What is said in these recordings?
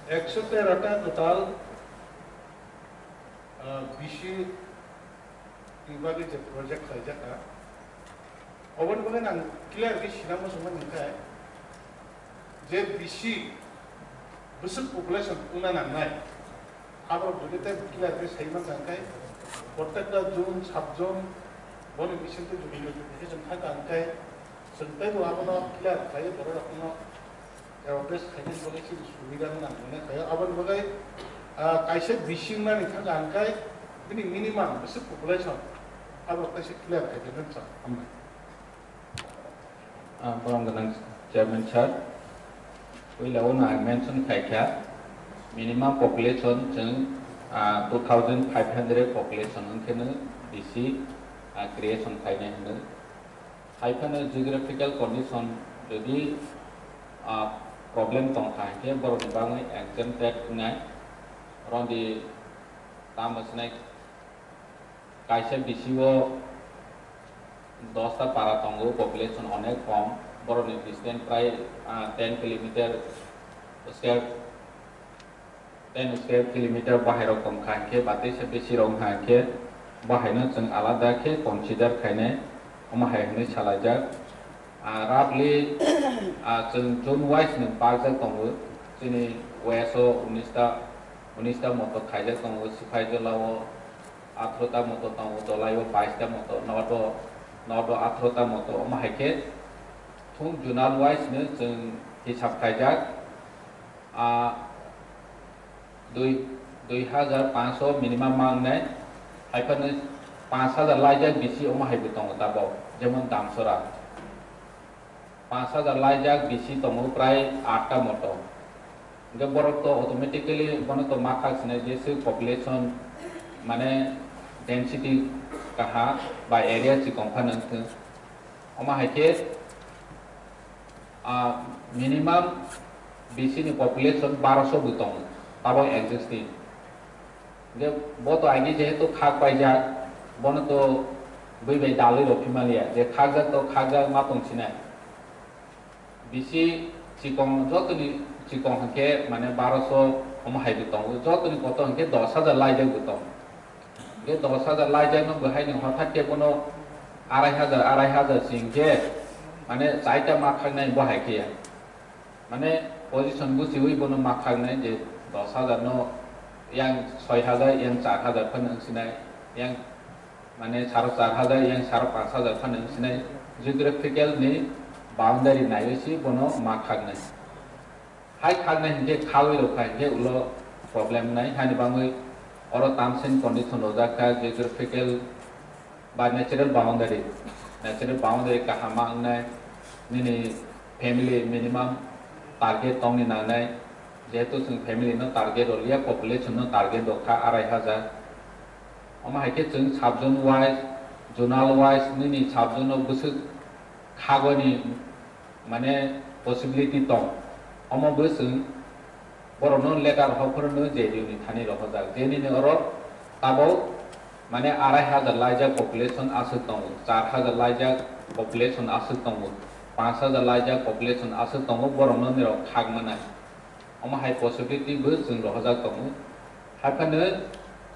113টা total BC বিভাগে যে project হয় যেটা অবন বলেন আं ক্লিয়ার কি সিনামো সময় নিকায় যে বিসি বসুক পপুলেশন উনা নাंनाय আবার যদি ক্লিয়ার কি সেইমান জানকায় প্রত্যেকটা জন সাবজন বন মিশনতে যদি নোটিফিকেশন থাকে আনকায় संताय तो आपनो क्लियर खायो बरो आपनो एवरेज खायनि बगे सि सुबिदा नांगोन खायो आबाद बगे कायसे बिसिंना निथां जानकाय बिनि मिनिमाम बिसि पपुलेशन आबाद कायसे क्लियर खायनि सा हमबाय from the Chairman Sir, we learn I mentioned Kaikya minimum population 2,500 population on BC creation Kaine Hyphen geographical condition যদি problem tongkai ke borok bangai exempted nai rondi tamasnai kaisa bisiwo 10টা para tongo population onek kom borok distance প্রায় 10 kilometer square 10 square kilometer bahai rok tongkai ke batai se besi rong ha ke bahai no jeng alada ke consider khaine omahai hne salajak rapli jeng zone wise ni parjak tongo jini weso 19ta moto khaijak tongo sipai jolao 18ta moto tongo dolayo 22ta moto nodo 18ta moto omahai ke thung zonal wise ni jeng hisab khaijak 2500 minimum mangnai haipane 5000 laijak bisi omahai butongo tabo যেমন দামসরা 5000 লাইজাক BC তমো প্রায় 8টা মতো গে বরক তো automatically বনে তো মাখাসনে যেসে population মানে density কাহা বা area চি component ওমা হাইকে মিনিমাম বিসি নি পপুলেশন 1200 বুতং তাবো এক্সিস্টিং গে বতো আইনি যেহেতু খাক পাইজা বনে তো বইবাই দালি রফিমালিয়া যে খাগজা তো খাগজা মা পৌঁছিনায় বিসি চিকং যতনি চিকং হাকে মানে 1200 omahai butong যতনি কত হাকে 10000 লাইজাক বুতং গে 10000 লাইজাক ন বহাই নি হঠাৎ কে কোনো 2500 সিংকে মানে চাইটা মা খাগনাই বহাই কিয়া মানে পজিশন বুসিউই বনো মা খাগনাই যে 10000 ন yang 6000 yang 4000 fun Sinai yang মানে 4500 yang 5500 ফান সিনাই জিওগ্রাফিক্যাল নি বাউন্ডারি নাইসি বনো মা খাগনাই হাই খাগনাই যে খাওই রখাই যে উলো প্রবলেম নাই হানি বাঙ্গই অর টার্মস এন্ড কন্ডিশন ওজাকা জিওগ্রাফিক্যাল বা ন্যাচারাল বাউন্ডারি কাহামা নাই নিনি ফ্যামিলি মিনিমাম টার্গেট তংনি নানাই যেহেতু जों ফ্যামিলি নো টার্গেট ওলিয়া পপুলেশন নো টার্গেট দখা 2500 ओमा हाइके जों साबजन वाइज जोनाल वाइज निनि साबजन बसु खागनि माने पसिबिलिटी दं ओमा बसु बरनो लेटार हफोरनो जेदिनि थानि रहजा जेनिनो अर ताबो माने 2500 लाइजाक पपुलेशन आसुक दं 4000 लाइजाक पपुलेशन आसुक दं 5000 लाइजाक पपुलेशन आसुक दं बरनो निरो खागमानाय ओमा हाइ पसिबिलिटी बो जों रहजा दं हाफानो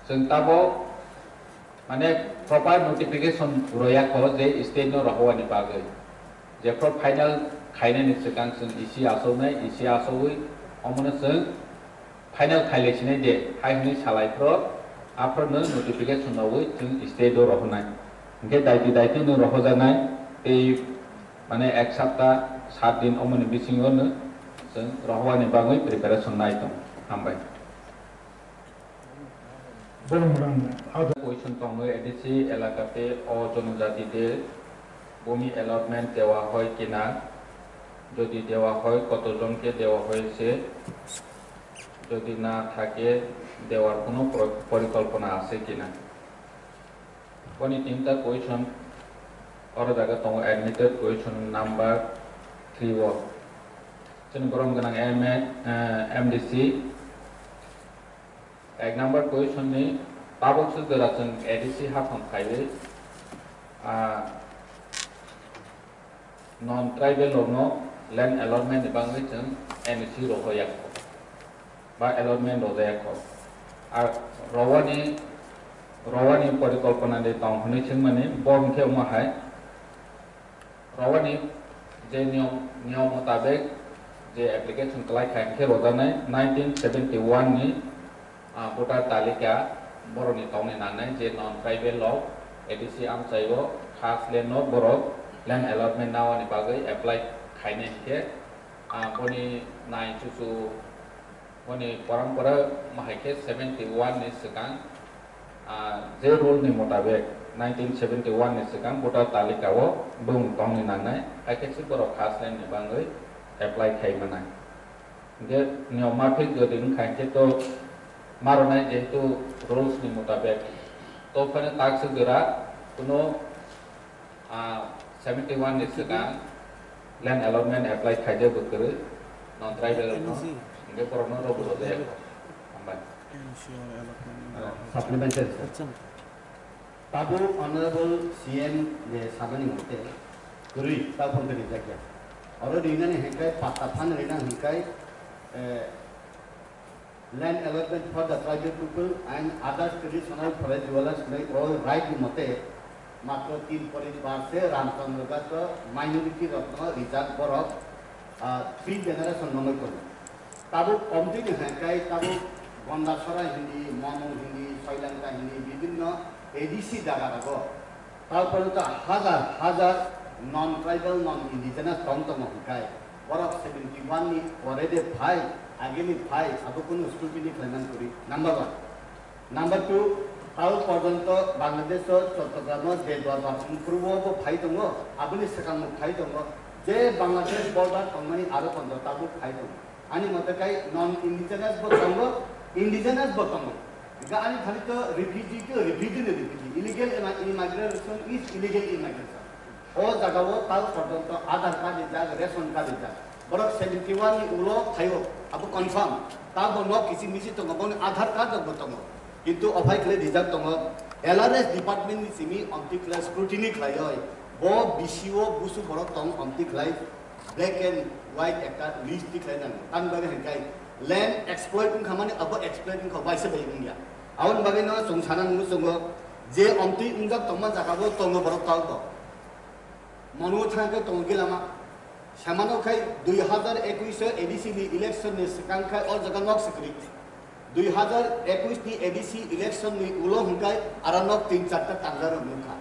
जों ताबो माने प्रपार नोटिफिकेशन रोया को जे स्टेट नो रहवानि बागै जे प्र फाइनल खायनायनि सिगां जों इसी आसौयै अमनो जों फाइनल खायलेसिनाय दे हायनि सालायफ्र आफरनो नोटिफिकेशन आवै जों स्टेट रो रहनाय के दायति नो रहजानाय ए माने एक सप्ताह 7 दिन अमनो बिसिङनो जों रहवानि बागै प्रिपारेशन नाय दं हामबाय Question tongo edisi elakate o জনজাতিতে ভূমি অ্যালটমেন্ট দেওয়া হয় কিনা যদি দেওয়া হয় কতজনকে দেওয়া হয়েছে যদি না থাকে দেওয়ার কোনো পরিকল্পনা আছে কিনা কোনি তিনটা কোয়েশ্চন और জায়গা tongo admitted question number 3 जों गरम गोनां MDC एक नंबर क्वेश्चन नि पाबोक्स गोराजों एडिसि हाफाम खायो नन ट्राइबल नो लैंड अलॉटमेंट बांगै जों एनसी रहोया বা allotment রজায়াক আর রওয়ানি পরিকল্পনা দে তং হনে চিংমানে বম খেও মাহায় রওয়ানি যে নিয়ম মোতাবেক যে অ্যাপ্লিকেশন কলাই খাইখে রজানায় 1971 ni ভোটার তালিকা বরনি তংনি নানায় যে নন ট্রাইবেল লগ ADC আমচাইও খাস লেন নো বরক ল্যান্ড অ্যালটমেন্ট নাওয়ানি বাগৈ এপ্লাই খাইনে কে বনি নাই চুচু বনি পরম্পরা মাহাইকে 71 ni सिगां जे रूल नि मुताबिक 1971 ni सिगां भोटार तालिकाओ बुं तंनि नांनाय खायसे बरक खास लेन नि बागै एप्लाई खाइमानाय जे नियमा फिक गदिं खायसे तो मारनाय जेहेतु रूल्स नि मुताबिक तो फने ताक्स गरा कुनो 71 ni सिगां लैंड अलॉटमेंट एप्लाई खाइजे बकरे नॉन ट्राइबल नो इंगे परनो रोबो दे हमबाय supplementary tabu honorable CM ne sabani mote guri ta phone de jakya aro dina ne hekai pata phan rina hekai land allotment for the tribal people and other traditional forest dwellers may all right mote matro 3 परिवार से रामचंद्र का minority रत्न reserve बरफ 3 generation नमय कर ताबु कमति ने हेkai ताबु गंडासरा हिंदी मनु हिंदी श्रीलंका हिंदी विभिन्न ADC জায়গাগো তারপরে তো হাজার হাজার নন ট্রাইবাল নন ইন্ডিজিনাস তন্তম হকায় বরফ 71 নি অলরেডি ভাই আগেনি ভাই আবো কোন স্টুডেন্ট প্ল্যান করি নাম্বার 1 নাম্বার 2 তাও পর্যন্ত বাংলাদেশ চট্টগ্রাম যে দরবার পূর্ব ভাই দङ আবুনি সেকাম ভাই দङ যে বাংলাদেশ বর্ডার তংমানি আরো পন্দ তাবু ভাই দङ আনি মতকাই নন indigenous বতঙ্গ indigenous bottom gani khali to refugee illegal immigration is illegal immigration o jagao tal porjonto aadhar card jag ration card jag borok 71 ni ulo thayo abu confirm ta bono kisi misi to ngabon aadhar card bottom kintu ophai khle rijak tong LRS department ni simi anti class scrutiny khlai bo BCO busu borok tong anti khlai black and white ekta list khlai nan tan bage henkai land exploiting khamani abo exploiting khabai se bai india awon bagay no songsanan mu songo je omti ungjak tongma jakabo tongo borok tal to monu thangke tongi lama samano khai 2021 ADC ni election ni sikang khai or jaga nok sikri 2021 ni ADC election ni ulo hunkai aranok 3-4 ta tangar mukha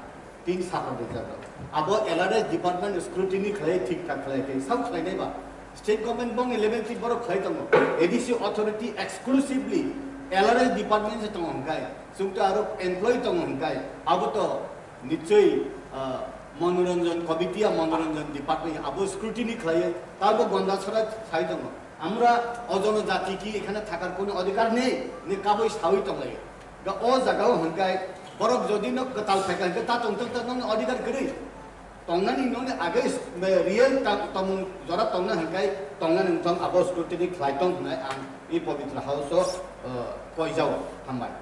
3 sapar de jaga abo LRS department scrutiny khlai thik thak khlai ke sab khlai nei ba State government bong 11 ti borok khlai tong ADC authority exclusively LRS department se tong hangkai sungta aro employee tong hangkai abo to nichoi Manoranjan কমিটিয়া Manoranjan department আবো scrutiny খাইয়ে তারপর গন্ডাছড়া ছাই দङ আমরা অজন জাতি কি এখানে থাকার কোনো অধিকার নেই নে কাবই সাউই তং লাগে গা ও জায়গাও হনকাই বরক যদি ন গতাল থাকা তা তং তং অধিকার করি তংনানি ননে আগে রিয়েল তং জরা তংনা হনকাই তংনা নং আবো স্ক্রুটিনি খাই তং নাই আম এই পবিত্র হাউস কই যাও হামবাই